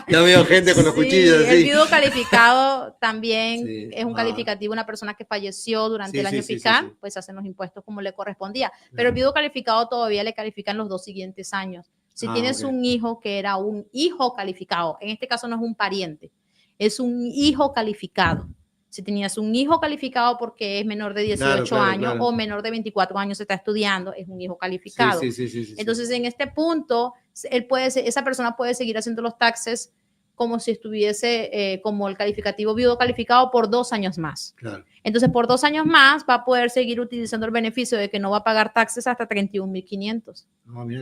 Ya veo gente con los cuchillos. El viudo calificado también es un calificativo, una persona que falleció durante el año fiscal, pues hacen los impuestos como le correspondía. Pero el viudo calificado todavía le califican los 2 siguientes años. Si tienes un hijo que era un hijo calificado, en este caso no es un pariente, es un hijo calificado. Si tenías un hijo calificado porque es menor de 18 años o menor de 24 años, se está estudiando, es un hijo calificado. Entonces, en este punto, esa persona puede seguir haciendo los taxes como si estuviese como el calificativo viudo calificado por 2 años más. Claro. Entonces, por 2 años más va a poder seguir utilizando el beneficio de que no va a pagar taxes hasta 31,500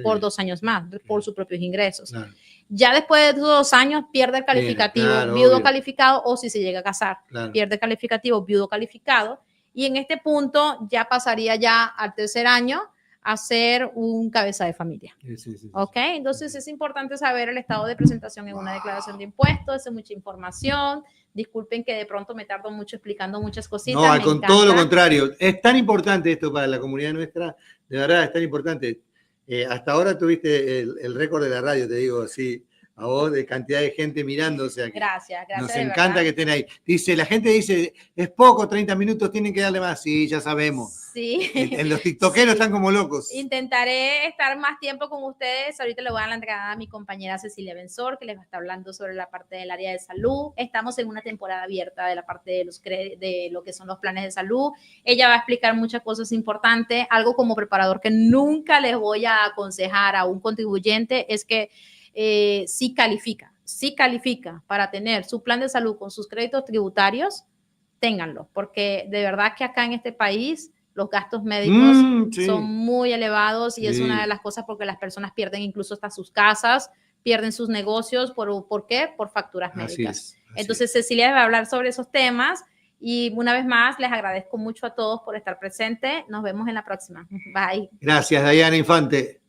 por 2 años más, por sus propios ingresos. Claro. Ya después de 2 años pierde el calificativo viudo calificado, o si se llega a casar, pierde el calificativo viudo calificado, y en este punto ya pasaría ya al 3er año a ser un cabeza de familia. ¿Ok? Entonces es importante saber el estado de presentación en una declaración de impuestos, es mucha información. Disculpen que de pronto me tardo mucho explicando muchas cositas. No, todo lo contrario. Es tan importante esto para la comunidad nuestra, de verdad, es tan importante. Hasta ahora tuviste el récord de la radio, te digo así, a vos, de cantidad de gente mirando. O sea, que gracias. Nos encanta que estén ahí. La gente dice, es poco, 30 minutos, tienen que darle más. Sí, ya sabemos. Sí. En los tiktokeros están como locos. Intentaré estar más tiempo con ustedes. Ahorita le voy a dar la entrada a mi compañera Cecilia Benzor, que les va a estar hablando sobre la parte del área de salud. Estamos en una temporada abierta de la parte de lo que son los planes de salud. Ella va a explicar muchas cosas importantes. Algo como preparador que nunca les voy a aconsejar a un contribuyente es que si califica para tener su plan de salud con sus créditos tributarios, ténganlo, porque de verdad que acá en este país los gastos médicos son muy elevados y es una de las cosas porque las personas pierden incluso hasta sus casas, pierden sus negocios. ¿Por qué? Por facturas médicas. Entonces Cecilia va a hablar sobre esos temas y una vez más les agradezco mucho a todos por estar presentes. Nos vemos en la próxima. Bye. Gracias, Dayana Infante.